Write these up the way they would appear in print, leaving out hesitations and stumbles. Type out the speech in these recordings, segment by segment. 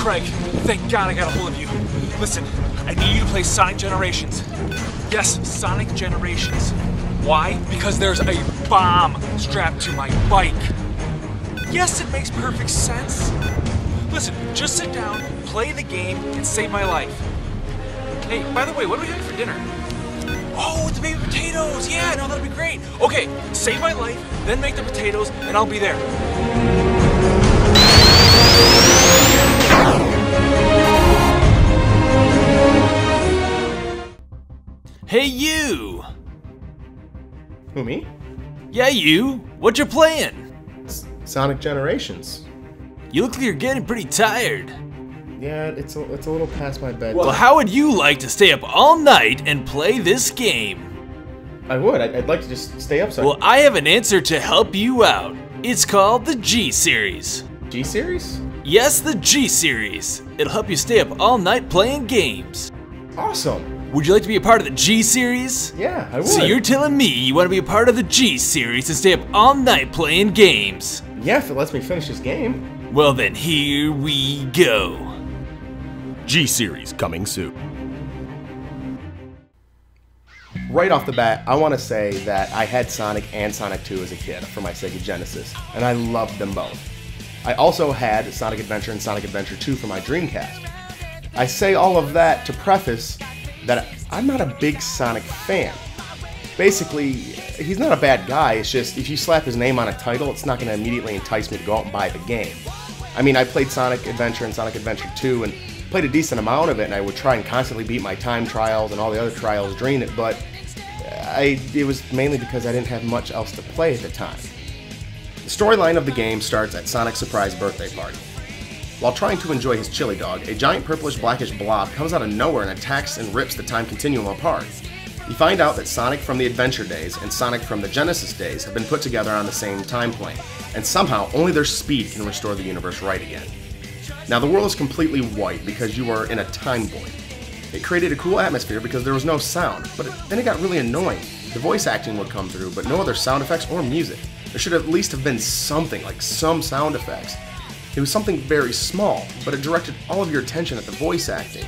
Craig, thank God I got a hold of you. Listen, I need you to play Sonic Generations. Yes, Sonic Generations. Why? Because there's a bomb strapped to my bike. Yes, it makes perfect sense. Listen, just sit down, play the game, and save my life. Hey, by the way, what are we having for dinner? Oh, the baby potatoes! Yeah, no, that'll be great. Okay, save my life, then make the potatoes, and I'll be there. Hey, you! Who, me? Yeah, you! What you playing? Sonic Generations. You look like you're getting pretty tired. Yeah, it's a little past my bedtime. Well, how would you like to stay up all night and play this game? I would. I'd like to just stay up. Well, I have an answer to help you out. It's called the G-Series. G-Series? Yes, the G-Series. It'll help you stay up all night playing games. Awesome. Would you like to be a part of the G-Series? Yeah, I would. So you're telling me you want to be a part of the G-Series and stay up all night playing games? Yeah, if it lets me finish this game. Well then, here we go. G-Series coming soon. Right off the bat, I want to say that I had Sonic and Sonic 2 as a kid for my Sega Genesis, and I loved them both. I also had Sonic Adventure and Sonic Adventure 2 for my Dreamcast. I say all of that to preface that I'm not a big Sonic fan. Basically, he's not a bad guy, it's just if you slap his name on a title, it's not going to immediately entice me to go out and buy the game. I mean, I played Sonic Adventure and Sonic Adventure 2 and played a decent amount of it, and I would try and constantly beat my time trials and all the other trials during it, but it was mainly because I didn't have much else to play at the time. The storyline of the game starts at Sonic's surprise birthday party. While trying to enjoy his chili dog, a giant purplish blackish blob comes out of nowhere and attacks and rips the time continuum apart. You find out that Sonic from the Adventure days and Sonic from the Genesis days have been put together on the same time plane, and somehow only their speed can restore the universe right again. Now the world is completely white because you are in a time void. It created a cool atmosphere because there was no sound, but then it got really annoying. The voice acting would come through, but no other sound effects or music. There should at least have been something, like some sound effects. It was something very small, but it directed all of your attention at the voice acting.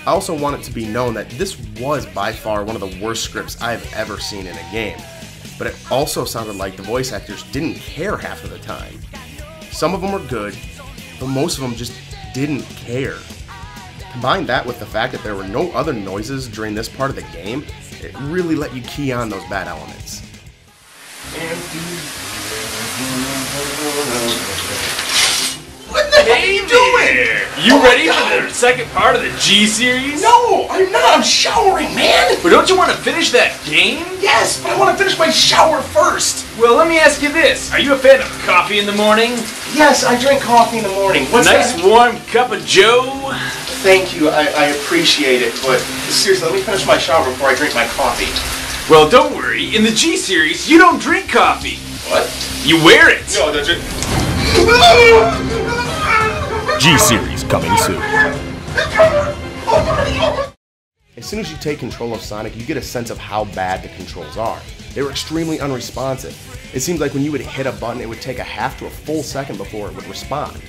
I also want it to be known that this was by far one of the worst scripts I've ever seen in a game, but it also sounded like the voice actors didn't care half of the time. Some of them were good, but most of them just didn't care. Combine that with the fact that there were no other noises during this part of the game, it really let you key on those bad elements. What the hell are you doing? You ready for the second part of the G-Series? No, I'm not. I'm showering, man. But don't you want to finish that game? Yes, but I want to finish my shower first. Well, let me ask you this. Are you a fan of coffee in the morning? Yes, I drink coffee in the morning. What's nice that? warm cup of joe? Thank you. I appreciate it, but seriously, let me finish my shower before I drink my coffee. Well, don't worry. In the G-Series, you don't drink coffee. What? You wear it. No, that's it. G-Series coming soon. As soon as you take control of Sonic, you get a sense of how bad the controls are. They were extremely unresponsive. It seems like when you would hit a button, it would take a half to a full second before it would respond.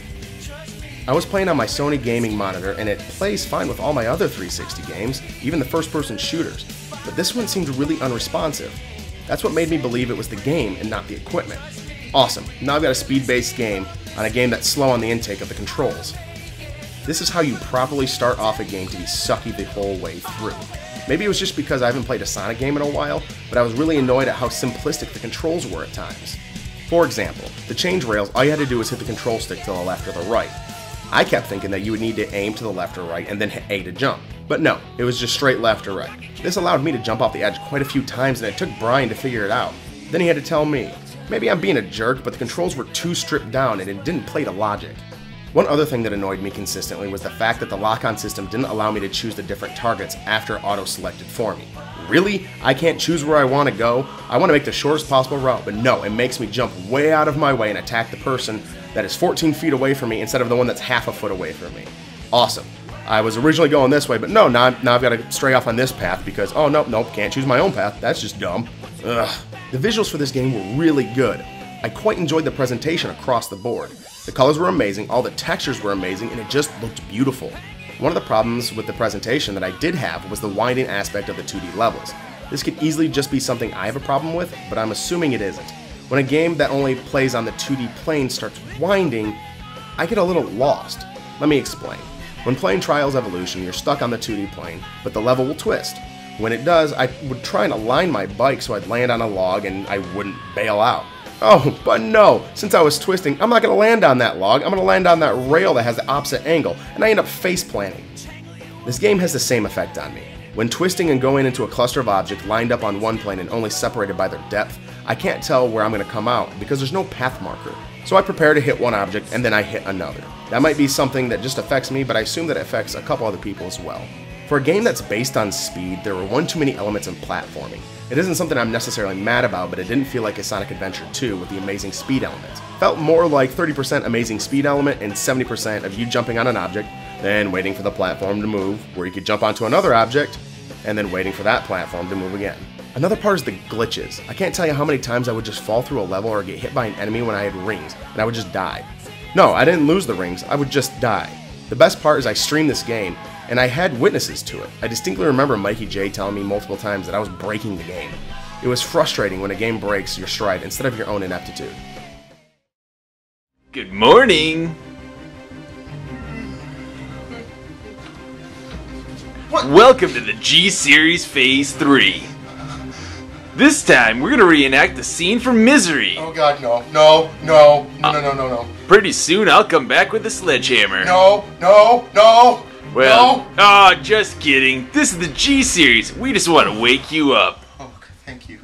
I was playing on my Sony gaming monitor, and it plays fine with all my other 360 games, even the first-person shooters, but this one seemed really unresponsive. That's what made me believe it was the game and not the equipment. Awesome, now I've got a speed-based game on a game that's slow on the intake of the controls. This is how you properly start off a game to be sucky the whole way through. Maybe it was just because I haven't played a Sonic game in a while, but I was really annoyed at how simplistic the controls were at times. For example, the change rails, all you had to do was hit the control stick to the left or the right. I kept thinking that you would need to aim to the left or right and then hit A to jump. But no, it was just straight left or right. This allowed me to jump off the edge quite a few times, and it took Brian to figure it out. Then he had to tell me. Maybe I'm being a jerk, but the controls were too stripped down and it didn't play to logic. One other thing that annoyed me consistently was the fact that the lock-on system didn't allow me to choose the different targets after auto-selected for me. Really? I can't choose where I want to go? I want to make the shortest possible route, but no, it makes me jump way out of my way and attack the person that is 14 feet away from me instead of the one that's half a foot away from me. Awesome. I was originally going this way, but no, now I've got to stray off on this path because, oh, nope, can't choose my own path. That's just dumb. Ugh. The visuals for this game were really good. I quite enjoyed the presentation across the board. The colors were amazing, all the textures were amazing, and it just looked beautiful. One of the problems with the presentation that I did have was the winding aspect of the 2D levels. This could easily just be something I have a problem with, but I'm assuming it isn't. When a game that only plays on the 2D plane starts winding, I get a little lost. Let me explain. When playing Trials Evolution, you're stuck on the 2D plane, but the level will twist. When it does, I would try and align my bike so I'd land on a log and I wouldn't bail out. Oh, but no! Since I was twisting, I'm not going to land on that log, I'm going to land on that rail that has the opposite angle, and I end up face planting. This game has the same effect on me. When twisting and going into a cluster of objects lined up on one plane and only separated by their depth, I can't tell where I'm going to come out because there's no path marker. So I prepare to hit one object and then I hit another. That might be something that just affects me, but I assume that it affects a couple other people as well. For a game that's based on speed, there were one too many elements in platforming. It isn't something I'm necessarily mad about, but it didn't feel like a Sonic Adventure 2 with the amazing speed elements. It felt more like 30% amazing speed element and 70% of you jumping on an object, then waiting for the platform to move, where you could jump onto another object, and then waiting for that platform to move again. Another part is the glitches. I can't tell you how many times I would just fall through a level or get hit by an enemy when I had rings, and I would just die. No, I didn't lose the rings, I would just die. The best part is I streamed this game, and I had witnesses to it. I distinctly remember Mikey J telling me multiple times that I was breaking the game. It was frustrating when a game breaks your stride instead of your own ineptitude. Good morning! What? Welcome to the G-Series Phase 3. This time, we're gonna reenact the scene from Misery. Oh god, no. No, no, no, no, no, no, no. Pretty soon, I'll come back with a sledgehammer. No, no, no! Well, no. Just kidding. This is the G-Series. We just want to wake you up. Oh, thank you.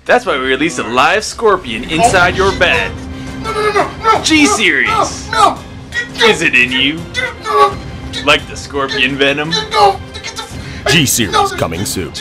That's why we released a live scorpion inside your bed. No, no, no, no, no! G-Series. No, no! Is it in you? No! Like the scorpion venom? No! G-Series coming soon.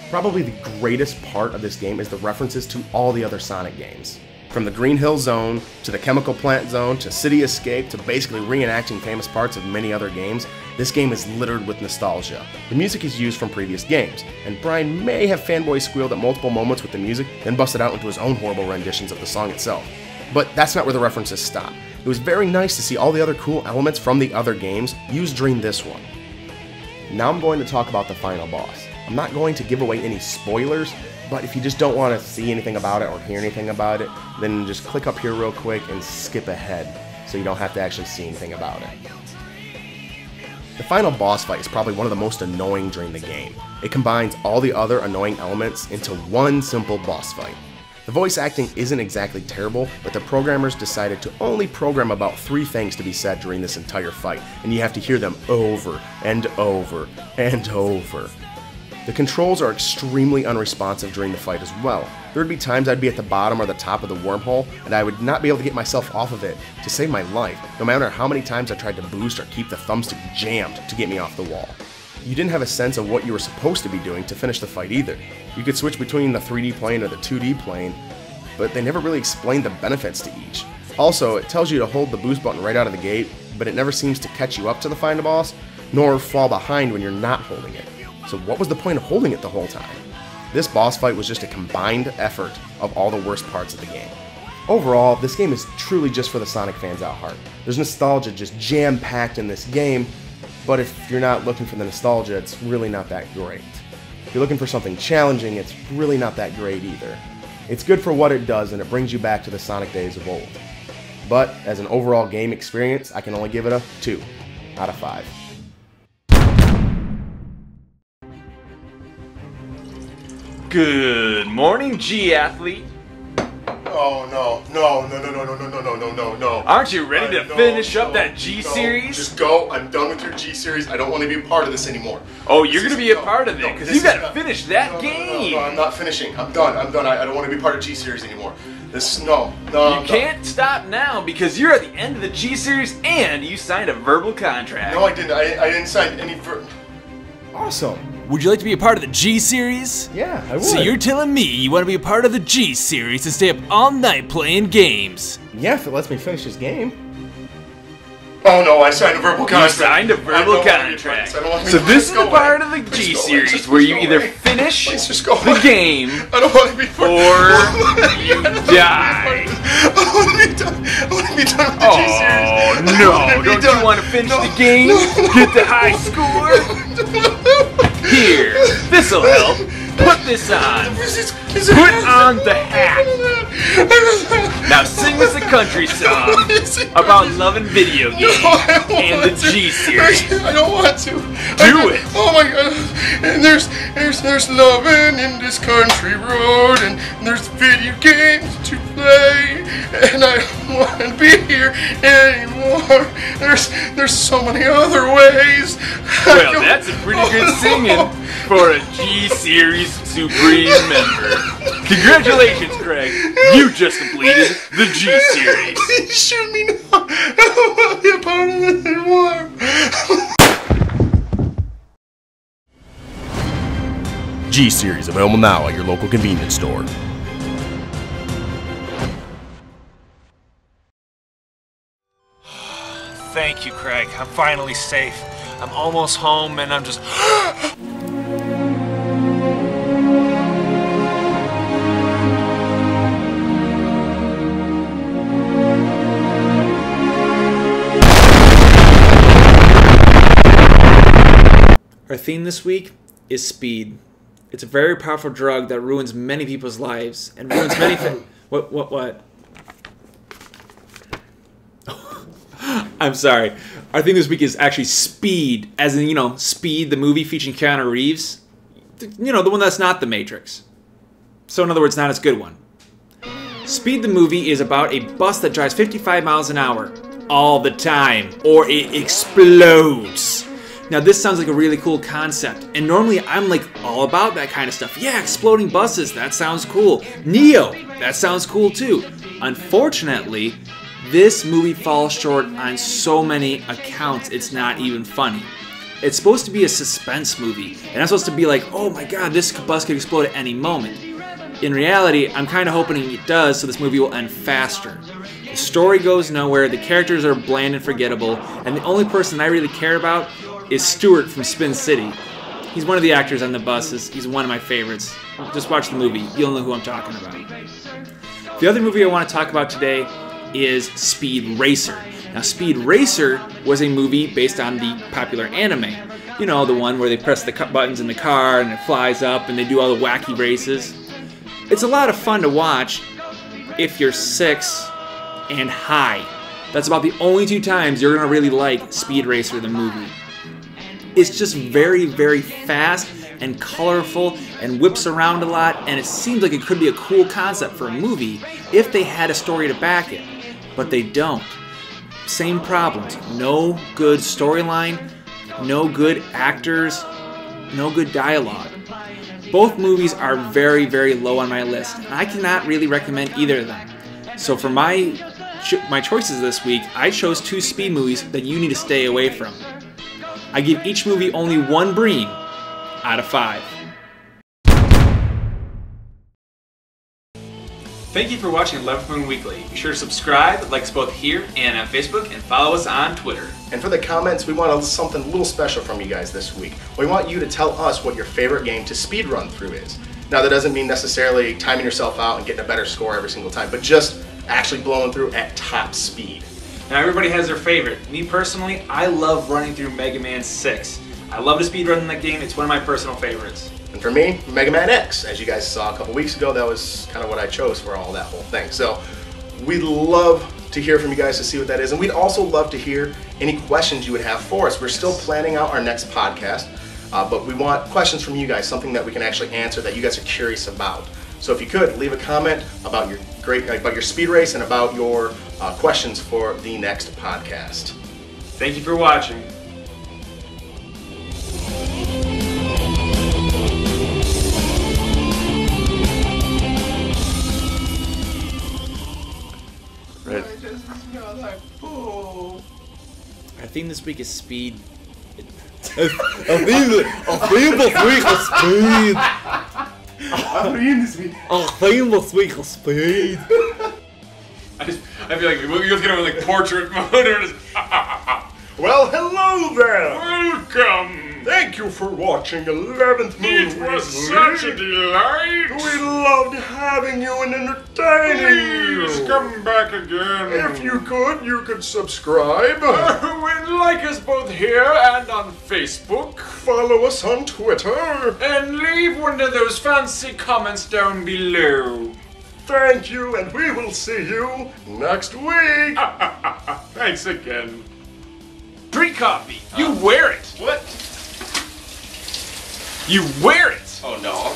Probably the greatest part of this game is the references to all the other Sonic games. From the Green Hill Zone, to the Chemical Plant Zone, to City Escape, to basically reenacting famous parts of many other games, this game is littered with nostalgia. The music is used from previous games, and Brian may have fanboy squealed at multiple moments with the music, then busted out into his own horrible renditions of the song itself. But that's not where the references stop. It was very nice to see all the other cool elements from the other games used during this one. Now I'm going to talk about the final boss. I'm not going to give away any spoilers, but if you just don't want to see anything about it or hear anything about it, then just click up here real quick and skip ahead so you don't have to actually see anything about it. The final boss fight is probably one of the most annoying during the game. It combines all the other annoying elements into one simple boss fight. The voice acting isn't exactly terrible, but the programmers decided to only program about 3 things to be said during this entire fight, and you have to hear them over and over and over. The controls are extremely unresponsive during the fight as well. There would be times I'd be at the bottom or the top of the wormhole, and I would not be able to get myself off of it to save my life, no matter how many times I tried to boost or keep the thumbstick jammed to get me off the wall. You didn't have a sense of what you were supposed to be doing to finish the fight either. You could switch between the 3D plane or the 2D plane, but they never really explained the benefits to each. Also, it tells you to hold the boost button right out of the gate, but it never seems to catch you up to the final boss, nor fall behind when you're not holding it. So what was the point of holding it the whole time? This boss fight was just a combined effort of all the worst parts of the game. Overall, this game is truly just for the Sonic fans at heart. There's nostalgia just jam-packed in this game, but if you're not looking for the nostalgia, it's really not that great. If you're looking for something challenging, it's really not that great either. It's good for what it does, and it brings you back to the Sonic days of old. But as an overall game experience, I can only give it a 2 out of 5. Good morning, G-Athlete. Oh no, no, no, no, no, no, no, no, no, no, no. Aren't you ready to finish up that G-Series? No, just go. I'm done with your G-Series. I don't want to be a part of this anymore. Oh, you're going to be a part of it, because you got to finish that game. No, I'm not finishing. I'm done. I'm done. I don't want to be part of G-Series anymore. No. You can't stop now, because you're at the end of the G-Series, and you signed a verbal contract. No, I didn't. I didn't sign any Awesome. Would you like to be a part of the G-Series? Yeah, I would. So you're telling me you want to be a part of the G-Series and stay up all night playing games? Yeah, if it lets me finish this game. Oh no, I signed a verbal You contract. signed a verbal contract. So this is the part of the G series where you either finish the game I don't want to be part or you die. I want to be done. I want to be done with the G series. Oh no! Don't you want to finish the game? Get the high score? Here, this'll help. Put this on. Put on the hat. Now sing us a country song about loving video games and the G series. I don't want to. Do it. Oh my god. And there's loving in this country road, and there's video games to play, and I don't want to be here anymore. There's so many other ways. Well, that's a pretty good singing for a G series Supreme member. Congratulations, Craig. You just completed the G series. Please shoot me now. I don't want to be a part of this anymore. G Series available now at your local convenience store. Thank you, Craig. I'm finally safe. I'm almost home and I'm just... Our theme this week is speed. It's a very powerful drug that ruins many people's lives and ruins many What? I'm sorry. Our theme this week is actually Speed, as in, you know, Speed, the movie featuring Keanu Reeves. You know, the one that's not The Matrix. So, in other words, not as good one. Speed, the movie, is about a bus that drives 55 miles an hour all the time, or it explodes. Now, this sounds like a really cool concept, and normally I'm like all about that kind of stuff. Yeah, exploding buses, that sounds cool. Neo, that sounds cool too. Unfortunately, this movie falls short on so many accounts, it's not even funny. It's supposed to be a suspense movie, and I'm supposed to be like, oh my god, this bus could explode at any moment. In reality, I'm kind of hoping it does, so this movie will end faster. The story goes nowhere, the characters are bland and forgettable, and the only person I really care about is Stuart from Spin City. He's one of the actors on the buses. He's one of my favorites. Just watch the movie. You'll know who I'm talking about. The other movie I want to talk about today is Speed Racer. Now, Speed Racer was a movie based on the popular anime. You know, the one where they press the buttons in the car and it flies up and they do all the wacky races. It's a lot of fun to watch if you're 6 and high. That's about the only 2 times you're going to really like Speed Racer, the movie. It's just very, very fast and colorful and whips around a lot, and it seems like it could be a cool concept for a movie if they had a story to back it, but they don't. Same problems. No good storyline, no good actors, no good dialogue. Both movies are very, very low on my list, and I cannot really recommend either of them. So for my choices this week, I chose 2 speed movies that you need to stay away from. I give each movie only 1 breen out of 5. Thank you for watching 11th Moon Weekly. Be sure to subscribe, like us both here and on Facebook, and follow us on Twitter. And for the comments, we want something a little special from you guys this week. We want you to tell us what your favorite game to speed run through is. Now, that doesn't mean necessarily timing yourself out and getting a better score every single time, but just actually blowing through at top speed. Now, everybody has their favorite. Me personally, I love running through Mega Man 6. I love to speedrun that game. It's one of my personal favorites. And for me, Mega Man X. As you guys saw a couple weeks ago, that was kind of what I chose for all that whole thing. So we'd love to hear from you guys to see what that is. And we'd also love to hear any questions you would have for us. We're still planning out our next podcast, but we want questions from you guys, something that we can actually answer that you guys are curious about. So if you could, leave a comment about your speed race and about your questions for the next podcast. Thank you for watching. Right. Our theme this week is speed. Our theme this week is speed. Our theme this week is speed. I feel like we're just gonna like portrait mode or just Well, hello there. Welcome. Thank you for watching 11th Moon. It was such a delight. We loved having you and entertaining Please you. come back again. If you could subscribe. And like us both here and on Facebook. Follow us on Twitter. And leave one of those fancy comments down below. Thank you, and we will see you next week. Thanks again. Free copy. You wear it. What? You wear it. Oh no.